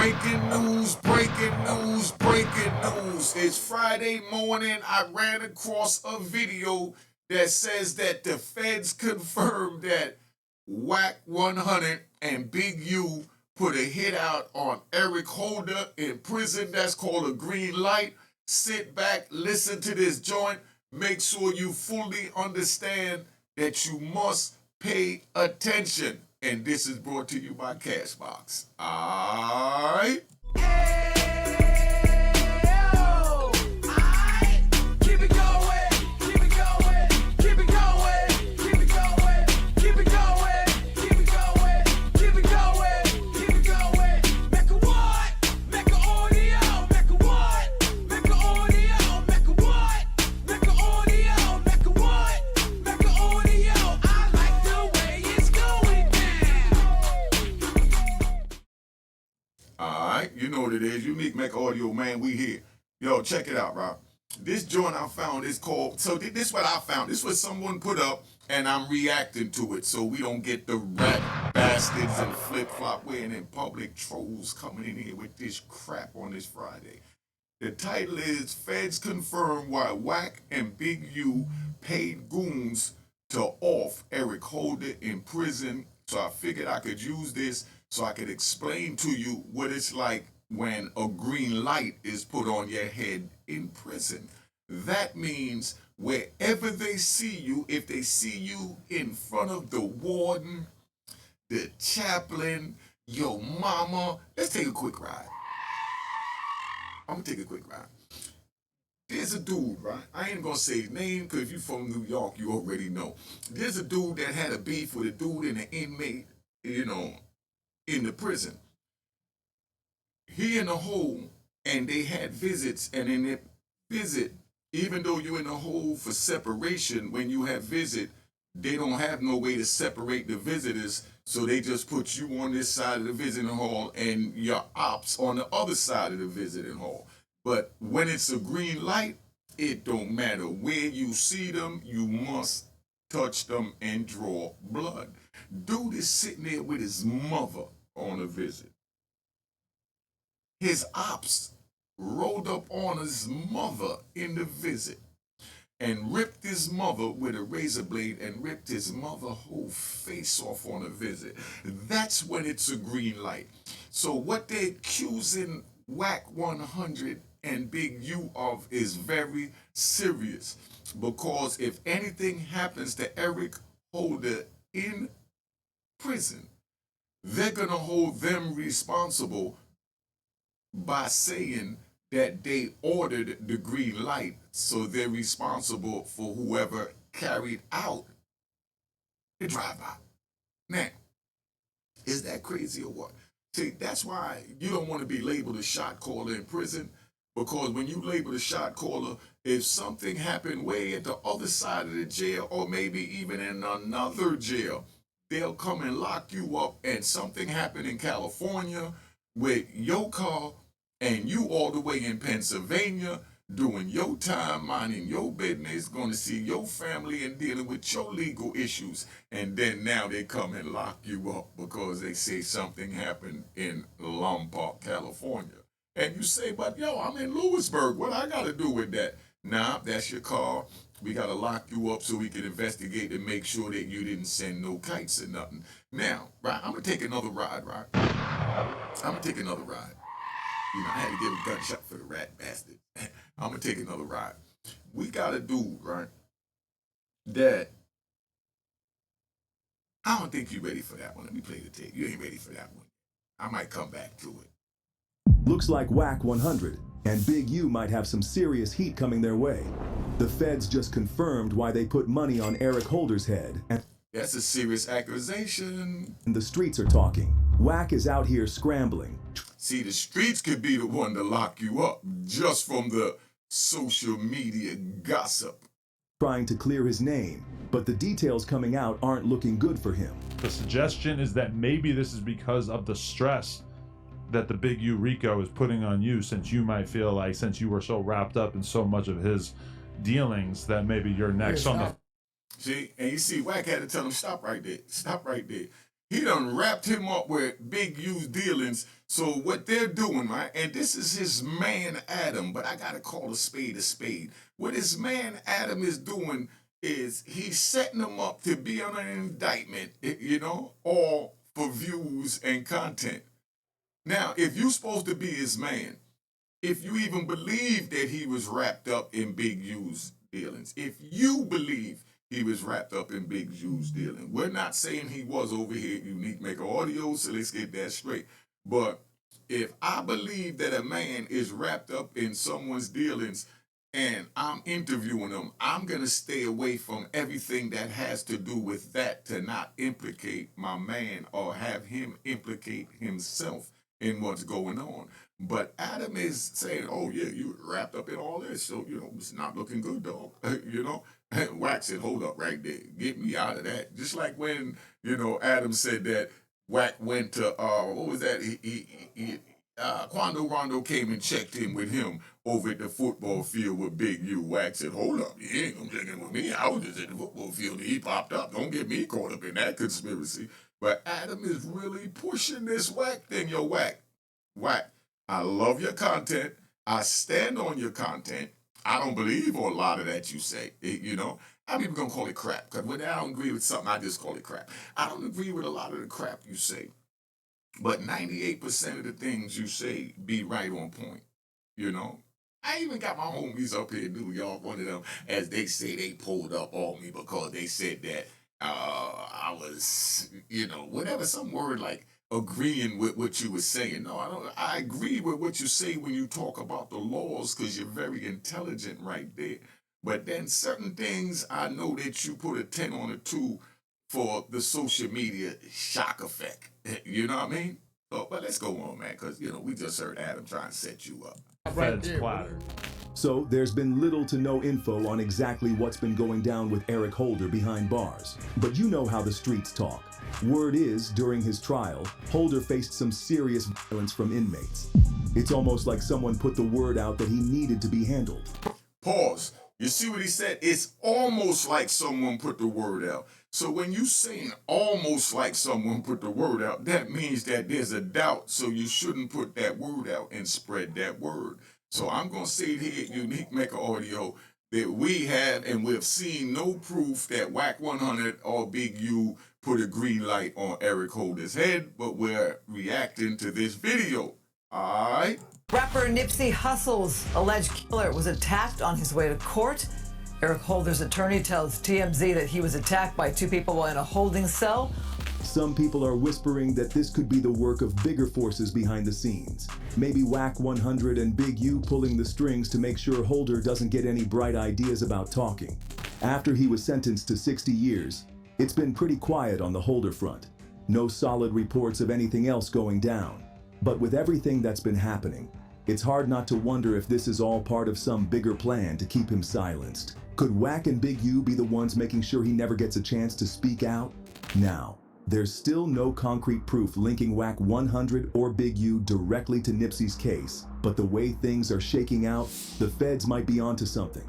Breaking news, breaking news, breaking news. It's Friday morning. I ran across a video that says that the feds confirmed that Wack 100 and Big U put a hit out on Eric Holder in prison. That's called a green light. Sit back, listen to this joint. Make sure you fully understand that you must pay attention. And this is brought to you by Cashbox. All right. You know what it is. Unique Mecca Audio, man. We here. Yo, check it out, bro. This joint I found is called, so this is what I found. This is what someone put up, and I'm reacting to it so we don't get the rat bastards and flip-flop wearing in public trolls coming in here with this crap on this Friday. The title is Feds Confirm Why Wack and Big U Paid Goons to Off Eric Holder in Prison. So I figured I could use this so I could explain to you what it's like when a green light is put on your head in prison. That means wherever they see you, if they see you in front of the warden, the chaplain, your mama, let's take a quick ride. I'm gonna take a quick ride. There's a dude, right? I ain't gonna say his name because if you're from New York, you already know. There's a dude that had a beef with a dude and an inmate, in the prison. He in the hole, and they had visits, and in that visit, even though you're in the hole for separation, when you have visit, they don't have no way to separate the visitors, so they just put you on this side of the visiting hall and your ops on the other side of the visiting hall. But when it's a green light, it don't matter where you see them, you must touch them and draw blood. Dude is sitting there with his mother on a visit. His ops rolled up on his mother in the visit and ripped his mother with a razor blade and ripped his mother's whole face off on a visit. That's when it's a green light. So what they're accusing Wack 100 and Big U of is very serious, because if anything happens to Eric Holder in prison, they're gonna hold them responsible by saying that they ordered the green light, so they're responsible for whoever carried out the drive-by. Now, is that crazy or what? See, that's why you don't want to be labeled a shot caller in prison, because when you label a shot caller, if something happened way at the other side of the jail, or maybe even in another jail, they'll come and lock you up, and something happened in California with your car, and you all the way in Pennsylvania doing your time, minding your business, going to see your family and dealing with your legal issues, and then now they come and lock you up because they say something happened in Lombard, California. And you say, but yo, I'm in Lewisburg. What I got to do with that? Nah, that's your car. We got to lock you up so we can investigate and make sure that you didn't send no kites or nothing. Now, right, I'm going to take another ride, right? I'm going to take another ride. I had to give a gunshot for the rat bastard. I'm going to take another ride. We got a dude, right, that I don't think you're ready for that one. Let me play the tape. You ain't ready for that one. I might come back to it. Looks like Wack 100 and Big U might have some serious heat coming their way. The feds just confirmed why they put money on Eric Holder's head. And that's a serious accusation. The streets are talking. Wack is out here scrambling. See, the streets could be the one to lock you up just from the social media gossip. Trying to clear his name, but the details coming out aren't looking good for him. The suggestion is that maybe this is because of the stress that the Big U Rico is putting on you, since you might feel like, since you were so wrapped up in so much of his dealings, that maybe you're next on the... See, and you see, Wack had to tell him, stop right there. Stop right there. He done wrapped him up with Big U's dealings. So what they're doing, right? And this is his man Adam, but I gotta call a spade a spade. What his man Adam is doing is he's setting him up to be on an indictment, all for views and content. Now, if you're supposed to be his man, if you even believe that he was wrapped up in Big U's dealings, if you believe he was wrapped up in Big U's dealings, we're not saying he was over here at Unique Maker Audio, so let's get that straight. But if I believe that a man is wrapped up in someone's dealings and I'm interviewing him, I'm going to stay away from everything that has to do with that to not implicate my man or have him implicate himself in what's going on. But Adam is saying, oh, yeah, you wrapped up in all this, so, it's not looking good, dog. Wack said, hold up right there. Get me out of that. Just like when, Adam said that Wack went to, what was that? Quando Rondo came and checked in with him over at the football field with Big U. Wack said, hold up, you ain't gonna check in with me. I was just at the football field and he popped up. Don't get me caught up in that conspiracy. But Adam is really pushing this Wack thing. Yo, Wack, I love your content. I stand on your content. I don't believe a lot of that you say, I'm even gonna call it crap, because when I don't agree with something, I just call it crap. I don't agree with a lot of the crap you say. But 98% of the things you say be right on point, I even got my homies up here in New York, one of them, as they say, they pulled up on me because they said that I was, whatever, some word like agreeing with what you were saying. No, I don't. I agree with what you say when you talk about the laws because you're very intelligent right there. But then certain things, I know that you put a 10 on a 2 for the social media shock effect. You know what I mean? So, but let's go on, man, because, we just heard Adam trying to set you up. Feds platter. So there's been little to no info on exactly what's been going down with Eric Holder behind bars. But you know how the streets talk. Word is, during his trial, Holder faced some serious violence from inmates. It's almost like someone put the word out that he needed to be handled. Pause. You see what he said? It's almost like someone put the word out. So when you saying almost like someone put the word out, that means that there's a doubt. So you shouldn't put that word out and spread that word. So I'm going to say it here at Unique Maker Audio that we have and we've seen no proof that Wack 100 or Big U put a green light on Eric Holder's head, but we're reacting to this video. All right? Rapper Nipsey Hussle's alleged killer was attacked on his way to court. Eric Holder's attorney tells TMZ that he was attacked by 2 people while in a holding cell. Some people are whispering that this could be the work of bigger forces behind the scenes. Maybe Wack 100 and Big U pulling the strings to make sure Holder doesn't get any bright ideas about talking. After he was sentenced to 60 years, it's been pretty quiet on the Holder front. No solid reports of anything else going down. But with everything that's been happening, it's hard not to wonder if this is all part of some bigger plan to keep him silenced. Could Wack and Big U be the ones making sure he never gets a chance to speak out? Now, there's still no concrete proof linking Wack 100 or Big U directly to Nipsey's case, but the way things are shaking out, the feds might be onto something.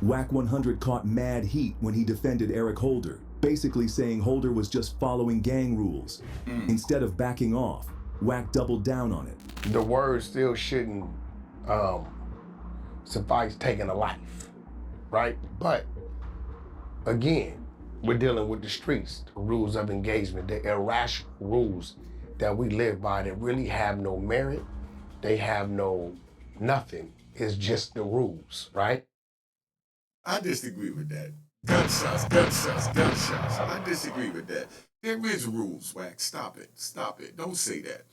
Wack 100 caught mad heat when he defended Eric Holder, basically saying Holder was just following gang rules. Instead of backing off, Wack doubled down on it. The word still shouldn't suffice taking a life, right? But again, we're dealing with the streets, the rules of engagement, the irrational rules that we live by that really have no merit. They have no nothing. It's just the rules, right? I disagree with that. Gunshots, gunshots, gunshots. I disagree with that. There is rules, Wack. Stop it. Stop it. Don't say that.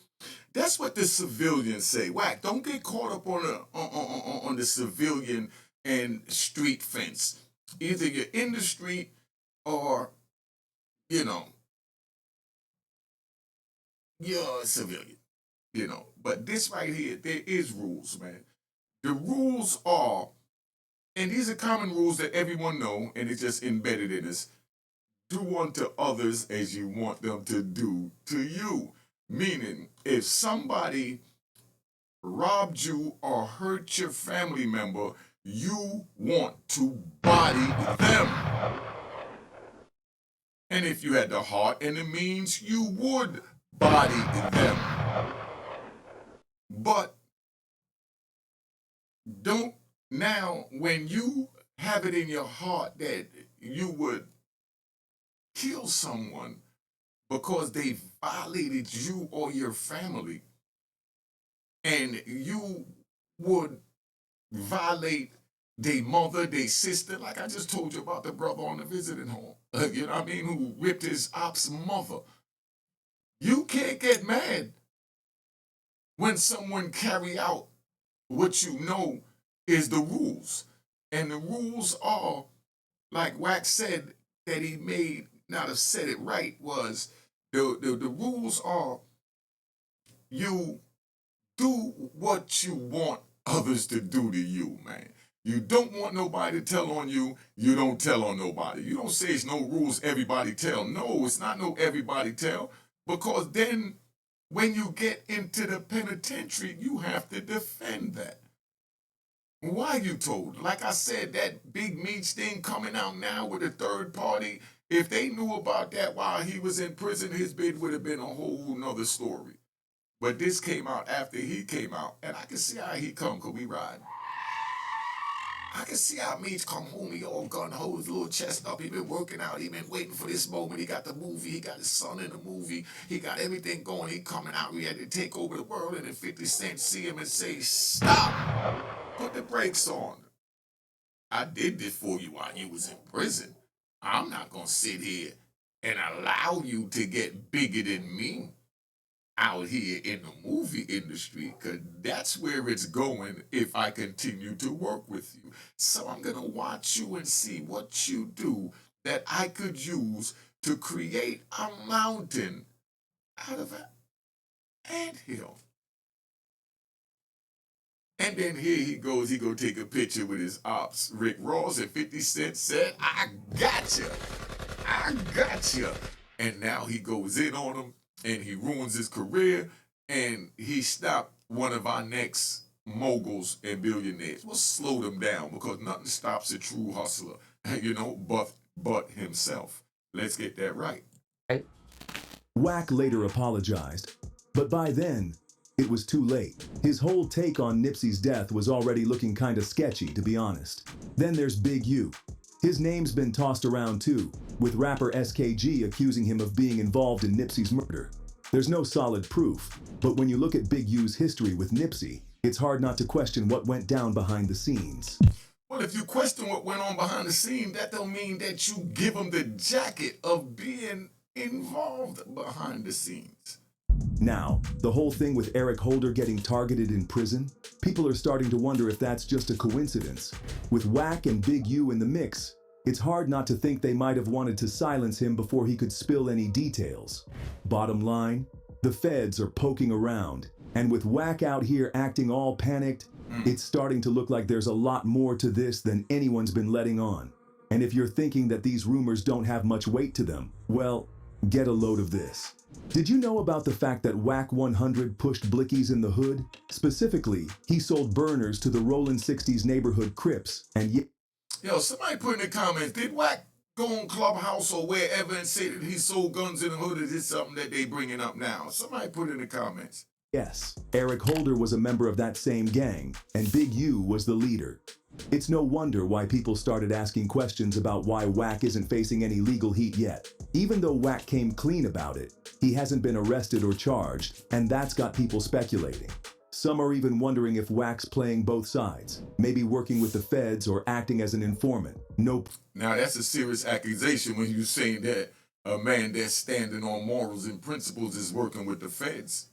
That's what the civilians say. Wack, don't get caught up on the civilian and street fence. Either you're in the street or, you're a civilian. But this right here, there is rules, man. The rules are, and these are common rules that everyone know, and it's just embedded in us. Do unto others as you want them to do to you. Meaning, if somebody robbed you or hurt your family member, you want to body them. And if you had the heart and the means, you would body them. But don't now, when you have it in your heart that you would kill someone because they violated you or your family, and you would violate their mother, their sister, like I just told you about the brother on the visiting home, you know what I mean, who ripped his op's mother. You can't get mad when someone carry out what you know is the rules. And the rules are, like Wack said, that he may not have said it right, was the rules are you do what you want others to do to you, man. You don't want nobody to tell on you, you don't tell on nobody. You don't say it's no rules, everybody tell. No, it's not no everybody tell, because then when you get into the penitentiary, you have to defend that. Why you told? Like I said, that big meats thing coming out now with a third party, if they knew about that while he was in prison, his bid would have been a whole nother story. But this came out after he came out, and I can see how he come, because we ride. I can see how Meach come home, he all gun-ho, his little chest up, he been working out, he been waiting for this moment, he got the movie, he got his son in the movie, he got everything going, he coming out, we had to take over the world, and then 50 Cent see him and say, stop, put the brakes on. I did this for you while you was in prison. I'm not gonna sit here and allow you to get bigger than me out here in the movie industry, because that's where it's going if I continue to work with you. So I'm going to watch you and see what you do that I could use to create a mountain out of an anthill. And then here he goes, he go take a picture with his ops, Rick Ross, and 50 Cent said, I gotcha. I gotcha. And now he goes in on him, and he ruins his career, and he stopped one of our next moguls and billionaires. We'll slow them down, because nothing stops a true hustler, you know, but himself. Let's get that right. Wack later apologized, but by then, it was too late. His whole take on Nipsey's death was already looking kinda sketchy, to be honest. Then there's Big U. His name's been tossed around too, with rapper SKG accusing him of being involved in Nipsey's murder. There's no solid proof, but when you look at Big U's history with Nipsey, it's hard not to question what went down behind the scenes. Well, if you question what went on behind the scene, that don't mean that you give him the jacket of being involved behind the scenes. Now, the whole thing with Eric Holder getting targeted in prison, people are starting to wonder if that's just a coincidence. With Wack and Big U in the mix, it's hard not to think they might have wanted to silence him before he could spill any details. Bottom line, the feds are poking around, and with Wack out here acting all panicked, it's starting to look like there's a lot more to this than anyone's been letting on. And if you're thinking that these rumors don't have much weight to them, well, get a load of this. Did you know about the fact that Wack 100 pushed blickies in the hood? Specifically, he sold burners to the Rollin' 60s neighborhood Crips, and Yo, somebody put in the comments, did Wack go on Clubhouse or wherever and say that he sold guns in the hood? Is this something that they bringing up now? Somebody put in the comments. yes, Eric Holder was a member of that same gang, and Big U was the leader. It's no wonder why people started asking questions about why Wack isn't facing any legal heat yet. Even though Wack came clean about it, he hasn't been arrested or charged, and that's got people speculating. Some are even wondering if Wack's playing both sides, maybe working with the feds or acting as an informant. Nope. Now, that's a serious accusation when you're saying that a man that's standing on morals and principles is working with the feds.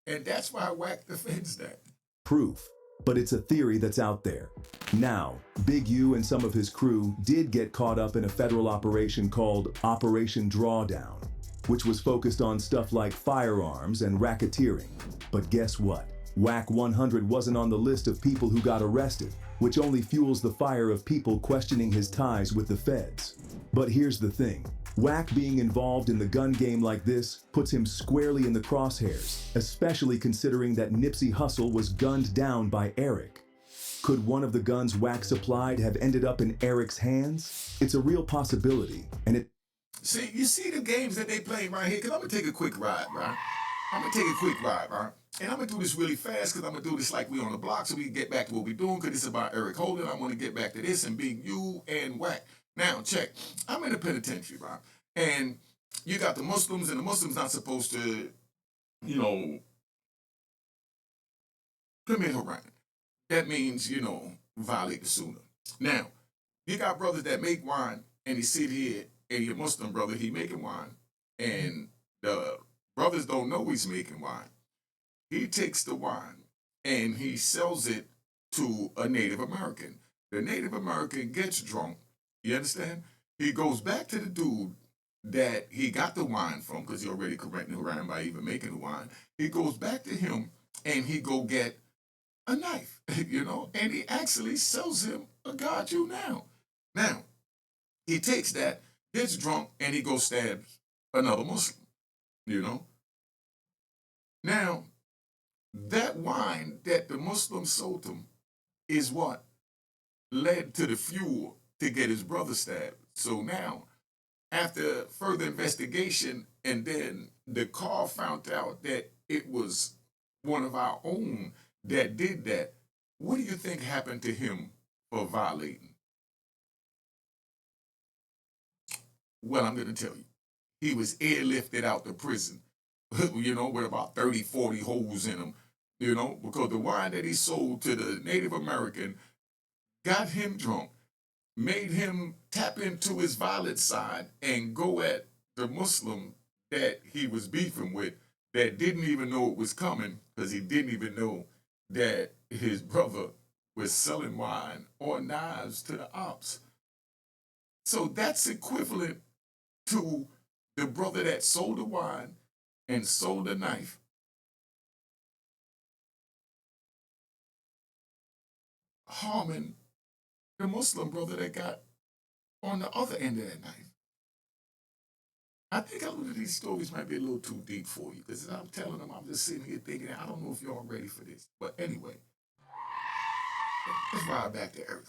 And that's why Wack defends that. Proof. But it's a theory that's out there. Now, Big U and some of his crew did get caught up in a federal operation called Operation Drawdown, which was focused on stuff like firearms and racketeering. But guess what? Wack 100 wasn't on the list of people who got arrested, which only fuels the fire of people questioning his ties with the feds. But here's the thing. Wack being involved in the gun game like this puts him squarely in the crosshairs, especially considering that Nipsey Hussle was gunned down by Eric. Could one of the guns Wack supplied have ended up in Eric's hands? It's a real possibility, and See, you see the games that they play right here? Because I'm going to take a quick ride, right? I'm going to take a quick ride, right? And I'm going to do this really fast because I'm going to do this like we on the block so we can get back to what we're doing because it's about Eric Holden. I want to get back to this and Big U and Wack. Now, check. I'm in a penitentiary, right? And you got the Muslims, and the Muslims not supposed to, you know, commit haram. That means, you know, violate the sunnah. Now, you got brothers that make wine, and he sit here, and your Muslim brother, he making wine, and the brothers don't know he's making wine. He takes the wine, and he sells it to a Native American. The Native American gets drunk, you understand? He goes back to the dude that he got the wine from, because he already correcting haram by even making the wine. He goes back to him, and he go get a knife, you know, and he actually sells him a God you now. Now, he takes that, gets drunk, and he goes stab another Muslim, you know. Now, that wine that the Muslims sold him is what led to the fuel to get his brother stabbed. So now, after further investigation, and then the car found out that it was one of our own that did that, what do you think happened to him for violating? Well, I'm going to tell you. He was airlifted out to prison, you know, with about 30, 40 holes in him, you know, because the wine that he sold to the Native American got him drunk, made him tap into his violent side and go at the Muslim that he was beefing with that didn't even know it was coming because he didn't even know that his brother was selling wine or knives to the ops. So that's equivalent to the brother that sold the wine and sold the knife harming the Muslim brother that got on the other end of that knife. I think a lot of these stories might be a little too deep for you because I'm telling them, I'm just sitting here thinking, I don't know if y'all ready for this. But anyway, let's ride back to Eric.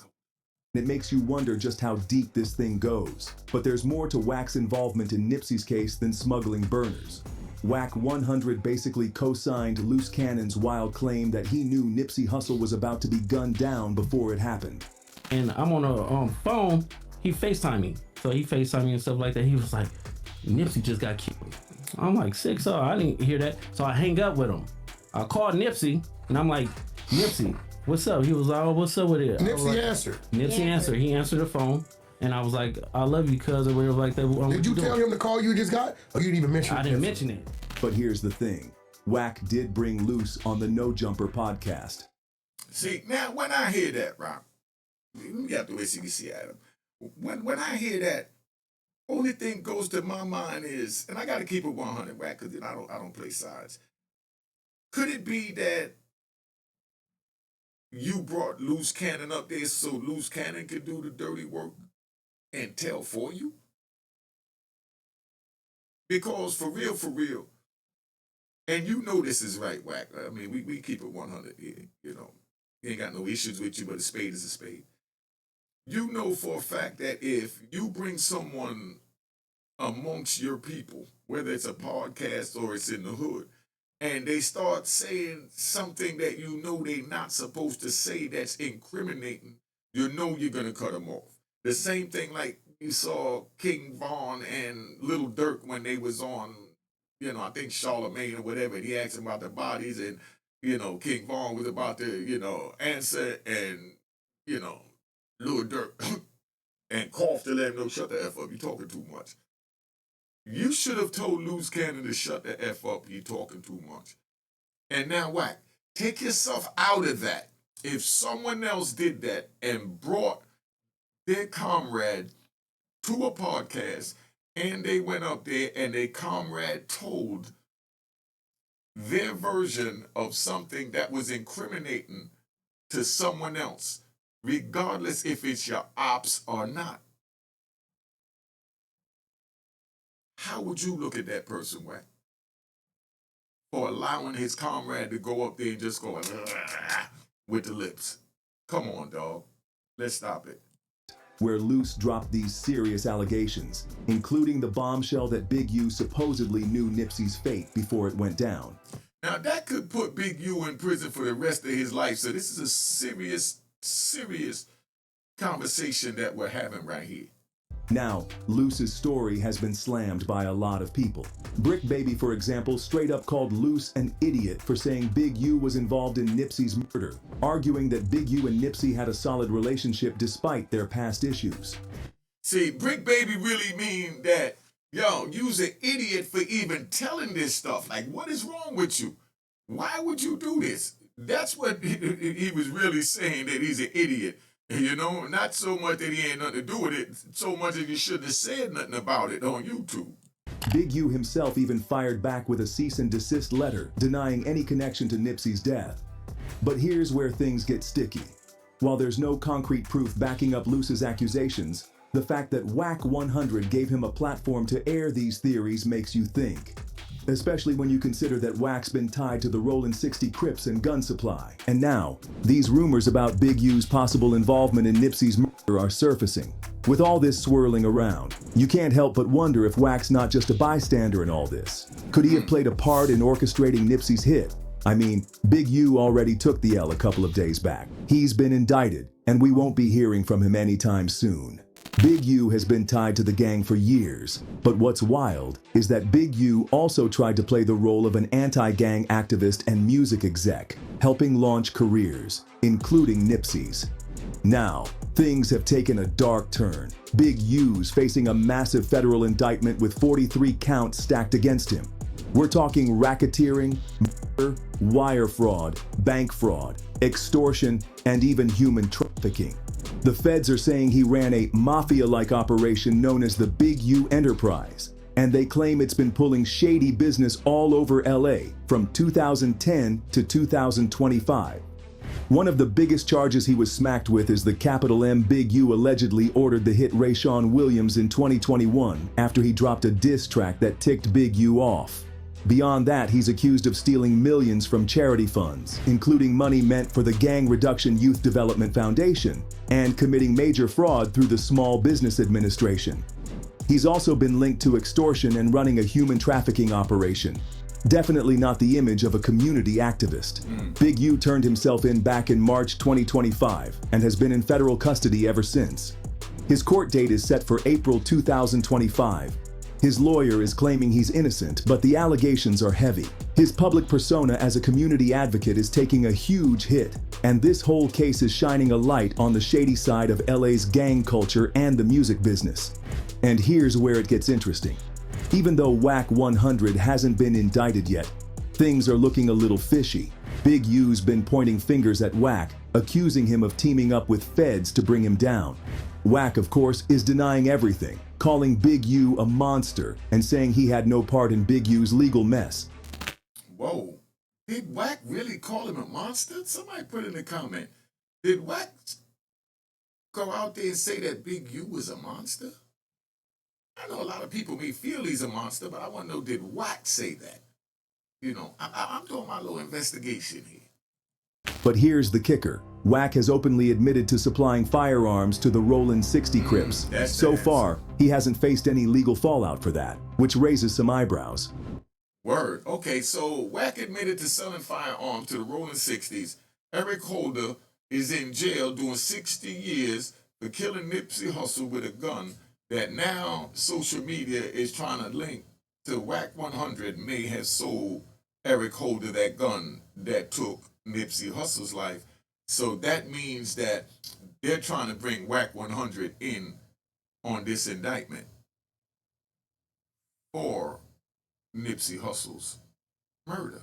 It makes you wonder just how deep this thing goes. But there's more to Wack's involvement in Nipsey's case than smuggling burners. Wack 100 basically co-signed Loose Cannon's wild claim that he knew Nipsey Hussle was about to be gunned down before it happened. And I'm on a phone, he FaceTime me. So he FaceTime me and stuff like that. He was like, Nipsey just got killed. I'm like, sick, so I didn't hear that. So I hang up with him. I called Nipsey and I'm like, Nipsey, what's up? He was like, oh, what's up with it? Nipsey answered. Nipsey answered. He answered the phone. And I was like, I love you, cuz, or whatever like that. Did you tell him the call you just got? Or you didn't even mention it? I didn't mention it. But here's the thing. Wack did bring Loose on the No Jumper podcast. See, now when I hear that, Rob, you have to wait so you can see Adam. When I hear that, only thing goes to my mind is, and I got to keep it 100, Wack, because I don't play sides. Could it be that you brought Loose Cannon up there so Loose Cannon could do the dirty work and tell for you? Because for real, and you know this is right, Wack. I mean, we keep it 100 here, you know. You ain't got no issues with you, but a spade is a spade. You know for a fact that if you bring someone amongst your people, whether it's a podcast or it's in the hood, and they start saying something that you know they're not supposed to say that's incriminating, you know you're going to cut them off. The same thing like you saw King Von and Little Dirk when they was on, you know, I think Charlemagne or whatever, and he asked him about the bodies, and, you know, King Von was about to, you know, answer, and, you know, Little Dirk and cough to let him know, shut the F up, you're talking too much. You should have told Loose Cannon to shut the F up, you talking too much. And now, Wack, take yourself out of that. If someone else did that and brought their comrade to a podcast and they went up there and their comrade told their version of something that was incriminating to someone else, regardless if it's your ops or not, how would you look at that person, Wack? For allowing his comrade to go up there and just go with the lips. Come on, dog. Let's stop it. where Luce dropped these serious allegations, including the bombshell that Big U supposedly knew Nipsey's fate before it went down. Now that could put Big U in prison for the rest of his life. So this is a serious conversation that we're having right here. Now, Luce's story has been slammed by a lot of people. Brick Baby, for example, straight up called Luce an idiot for saying Big U was involved in Nipsey's murder, arguing that Big U and Nipsey had a solid relationship despite their past issues. See, Brick Baby really mean that, yo, you's an idiot for even telling this stuff. Like, what is wrong with you? Why would you do this? That's what he was really saying, that he's an idiot. You know, not so much that he ain't nothing to do with it, so much that he shouldn't have said nothing about it on YouTube. Big U himself even fired back with a cease and desist letter denying any connection to Nipsey's death. But here's where things get sticky. While there's no concrete proof backing up Luce's accusations, the fact that Wack 100 gave him a platform to air these theories makes you think. Especially when you consider that Wack's been tied to the Rollin' 60 Crips and gun supply. And now, these rumors about Big U's possible involvement in Nipsey's murder are surfacing. With all this swirling around, you can't help but wonder if Wack's not just a bystander in all this. Could he have played a part in orchestrating Nipsey's hit? I mean, Big U already took the L a couple of days back. He's been indicted, and we won't be hearing from him anytime soon. Big U has been tied to the gang for years, but what's wild is that Big U also tried to play the role of an anti-gang activist and music exec, helping launch careers, including Nipsey's. Now, things have taken a dark turn. Big U's facing a massive federal indictment with 43 counts stacked against him. We're talking racketeering, murder, wire fraud, bank fraud, extortion, and even human trafficking. The feds are saying he ran a mafia-like operation known as the Big U Enterprise, and they claim it's been pulling shady business all over LA from 2010 to 2025. One of the biggest charges he was smacked with is the capital M Big U allegedly ordered the hit Rayshawn Williams in 2021 after he dropped a diss track that ticked Big U off. Beyond that, he's accused of stealing millions from charity funds, including money meant for the Gang Reduction Youth Development Foundation, and committing major fraud through the Small Business Administration. He's also been linked to extortion and running a human trafficking operation. Definitely not the image of a community activist. Big U turned himself in back in March 2025 and has been in federal custody ever since. His court date is set for April 2025. His lawyer is claiming he's innocent, but the allegations are heavy. His public persona as a community advocate is taking a huge hit, and this whole case is shining a light on the shady side of LA's gang culture and the music business. And here's where it gets interesting. Even though Wack 100 hasn't been indicted yet, things are looking a little fishy. Big U's been pointing fingers at Wack, accusing him of teaming up with feds to bring him down. Wack, of course, is denying everything, calling Big U a monster and saying he had no part in Big U's legal mess. Whoa, did Wack really call him a monster? Somebody put in the comment. Did Wack go out there and say that Big U was a monster? I know a lot of people may feel he's a monster, but I want to know, did Wack say that? You know, I'm doing my little investigation here. But here's the kicker. Wack has openly admitted to supplying firearms to the Rollin' 60 Crips. So far, he hasn't faced any legal fallout for that, which raises some eyebrows. Word. Okay, so Wack admitted to selling firearms to the Rollin' 60s. Eric Holder is in jail doing 60 years for killing Nipsey Hussle with a gun that now social media is trying to link to Wack 100 may have sold Eric Holder that gun that took Nipsey Hussle's life. So that means that they're trying to bring Wack 100 in on this indictment for Nipsey Hussle's murder.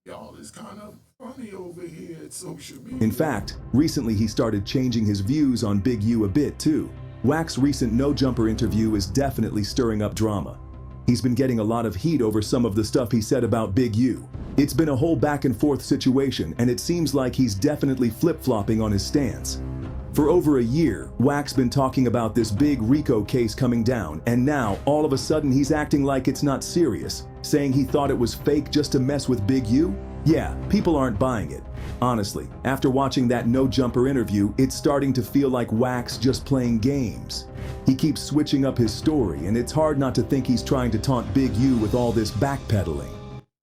Y'all is kind of funny over here at social media. In fact, recently he started changing his views on Big U a bit too. Wack's recent No Jumper interview is definitely stirring up drama. He's been getting a lot of heat over some of the stuff he said about Big U. It's been a whole back and forth situation, and it seems like he's definitely flip-flopping on his stance. For over a year, Wack's been talking about this big RICO case coming down, and now, all of a sudden, he's acting like it's not serious, saying he thought it was fake just to mess with Big U? Yeah, people aren't buying it. Honestly, after watching that No Jumper interview, it's starting to feel like Wack's just playing games. He keeps switching up his story, and it's hard not to think he's trying to taunt Big U with all this backpedaling.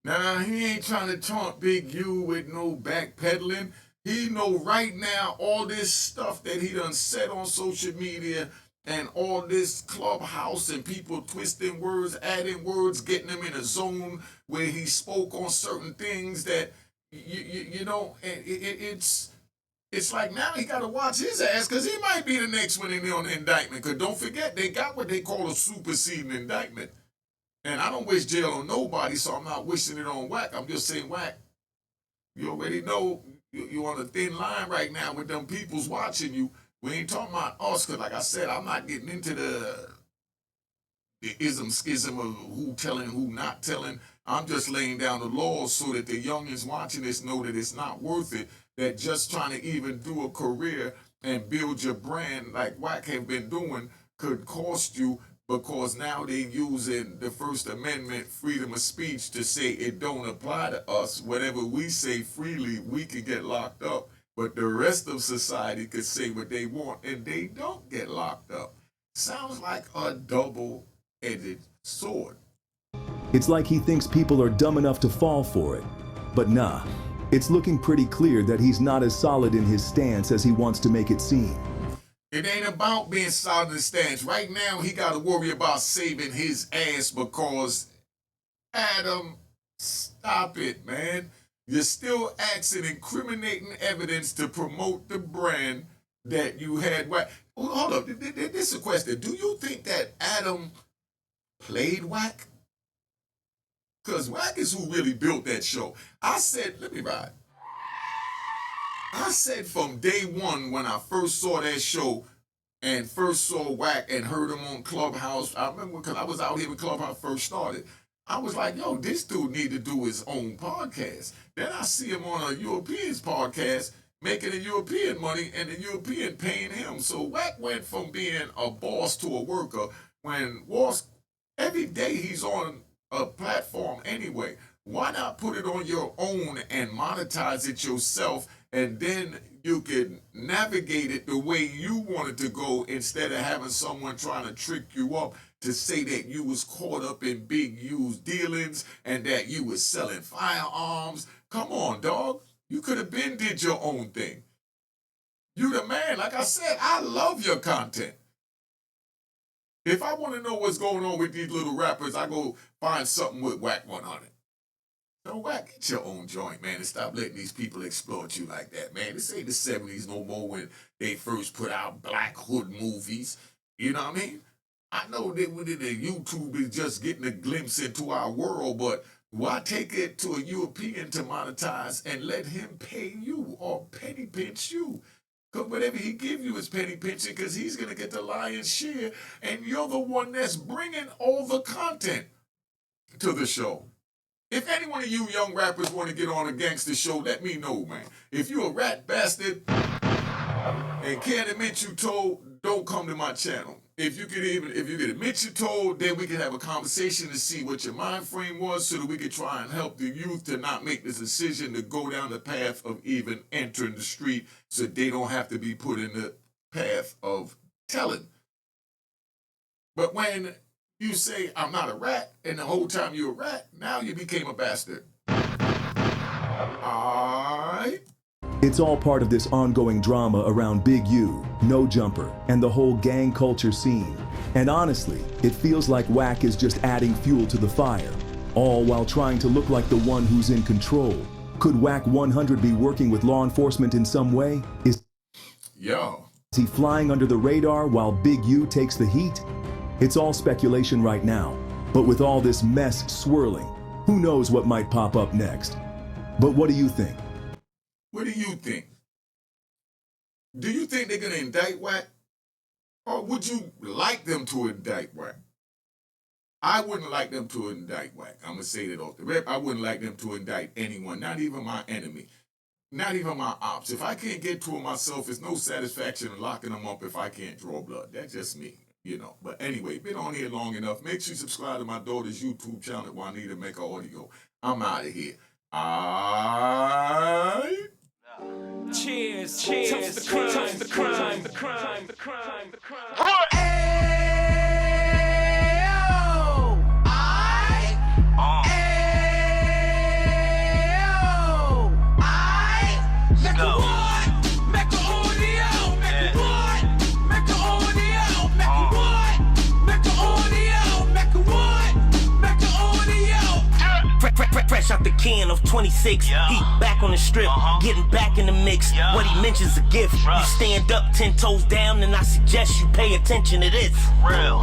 Nah, he ain't trying to taunt Big U with no backpedaling. He know right now all this stuff that he done said on social media and all this clubhouse and people twisting words, adding words, getting him in a zone where he spoke on certain things that, you know, it's like now he got to watch his ass because he might be the next one in on the indictment. Because don't forget, they got what they call a superseding indictment. And I don't wish jail on nobody, so I'm not wishing it on Wack. I'm just saying, Wack, you already know you're on a thin line right now with them people's watching you. We ain't talking about us, because like I said, I'm not getting into the schism of who telling, who not telling. I'm just laying down the laws so that the youngins watching this know that it's not worth it, that just trying to even do a career and build your brand like Wack have been doing could cost you, because now they using the First Amendment, freedom of speech, to say it don't apply to us. Whatever we say freely, we could get locked up. But the rest of society could say what they want and they don't get locked up. Sounds like a double-edged sword. It's like he thinks people are dumb enough to fall for it. But nah, it's looking pretty clear that he's not as solid in his stance as he wants to make it seem. It ain't about being solid in the stance. Right now, he got to worry about saving his ass because, Adam, stop it, man. You're still asking incriminating evidence to promote the brand that you had. Hold up, this is a question. Do you think that Adam played Wack? Because Wack is who really built that show. I said, let me ride. I said from day one when I first saw that show and first saw Wack and heard him on Clubhouse, I remember because I was out here when Clubhouse first started, I was like, yo, this dude need to do his own podcast. Then I see him on a European's podcast making the European money and the European paying him. So Wack went from being a boss to a worker when every day he's on a platform anyway. Why not put it on your own and monetize it yourself, and then you can navigate it the way you want it to go instead of having someone trying to trick you up to say that you was caught up in Big U's dealings and that you was selling firearms. Come on, dog. You could have been did your own thing. You the man. Like I said, I love your content. If I want to know what's going on with these little rappers, I go find something with Wack 100. So Wack, get your own joint, man, and stop letting these people exploit you like that, man. This ain't the 70s no more when they first put out Black Hood movies. You know what I mean? I know that the YouTube is just getting a glimpse into our world, but why take it to a European to monetize and let him pay you or penny pinch you? Because whatever he give you is penny pinching, because he's going to get the lion's share, and you're the one that's bringing all the content to the show. If any one of you young rappers want to get on a gangster show, let me know, man. If you a rat bastard and can't admit you told, don't come to my channel. If you can admit you told, then we can have a conversation to see what your mind frame was so that we can try and help the youth to not make this decision to go down the path of even entering the street so they don't have to be put in the path of telling. But when you say, I'm not a rat, and the whole time you're a rat, now you became a bastard. Alright? It's all part of this ongoing drama around Big U, No Jumper, and the whole gang culture scene. And honestly, it feels like Wack is just adding fuel to the fire, all while trying to look like the one who's in control. Could Wack 100 be working with law enforcement in some way? Is he flying under the radar while Big U takes the heat? It's all speculation right now, but with all this mess swirling, who knows what might pop up next? But what do you think? What do you think? Do you think they're going to indict Wack? Or would you like them to indict Wack? I wouldn't like them to indict Wack. I'm going to say that off the rip. I wouldn't like them to indict anyone, not even my enemy, not even my ops. If I can't get to them myself, it's no satisfaction in locking them up if I can't draw blood. That's just me. You know, but anyway, been on here long enough. Make sure you subscribe to my daughter's YouTube channel, Juanita Mecca Audio. I'm out of here. can of 26. He back on the strip, getting back in the mix. What he mentions a gift. You stand up 10 toes down, and I suggest you pay attention to this.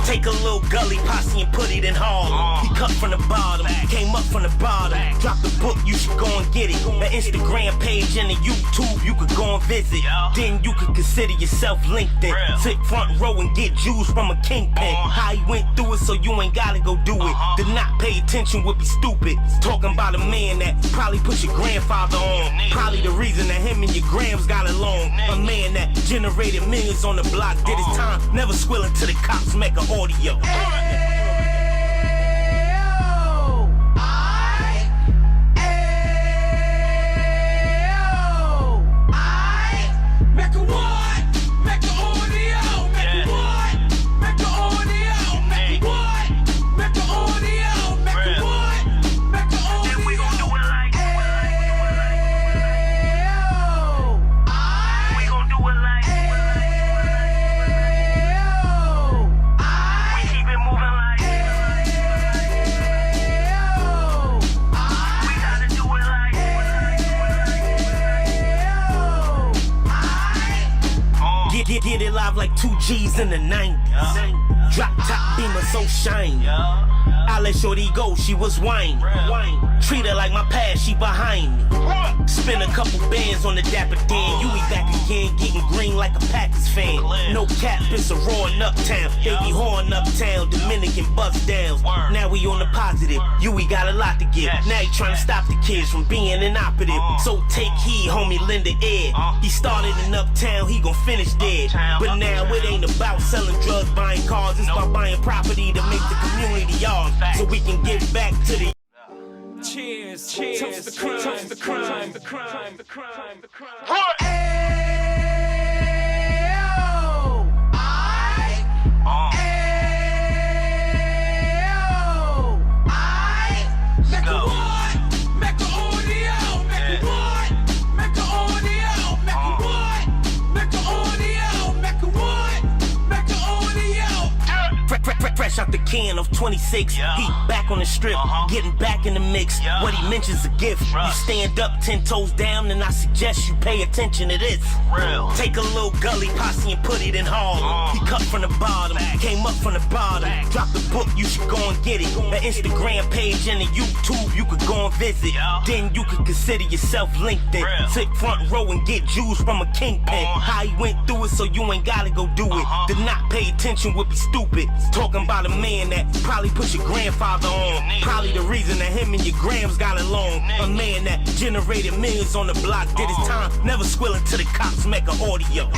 Take a little gully posse and put it in Harlem. He cut from the bottom, came up from the bottom. Drop the book, you should go and get it. The Instagram page and the YouTube, you could go and visit. Then you could consider yourself LinkedIn. Sit front row and get Jews from a kingpin. How he went through it, so you ain't gotta go do it. To not pay attention would be stupid. Talking about a man that probably put your grandfather on. Probably the reason that him and your grams got along. A man that generated millions on the block, did his time, never squilling to the cops, Mecca audio. Get it live like 2 G's in the 90s. Drop top beamer so shiny. I let shorty go, she was whining. Treat her like my past, she behind me. Spin a couple bands on the Dapper Dan. You be back again, getting green like a Packers fan. No cap, it's a roaring uptown. They be horn uptown, Dominican bust downs. Now we on the positive, we got a lot to give. Now he trying to stop the kids from being inoperative. So take heed, homie, lend an ear. He started in uptown, he gon' finish dead. But now it ain't about selling drugs, buying cars. It's about buying property to make the community ours. So we can get back to the cheers, cheers, toast the crime, toast the crime, the crime, the crime, the crime. Fresh out the can of 26, he back on the strip, getting back in the mix. What he mentions a gift. You stand up 10 toes down, and I suggest you pay attention to this. Take a little gully posse and put it in Harlem. He cut from the bottom, came up from the bottom. Drop the book, you should go and get it. The Instagram page and the YouTube, you could go and visit. Then you could consider yourself LinkedIn. Sit front row and get Jews from a kingpin. How he went through it, so you ain't gotta go do it. To not pay attention would be stupid. Talking about a man that probably put your grandfather on. Probably the reason that him and your grams got along. A man that generated millions on the block, did his time, never squilling to the cops, Mecca audio.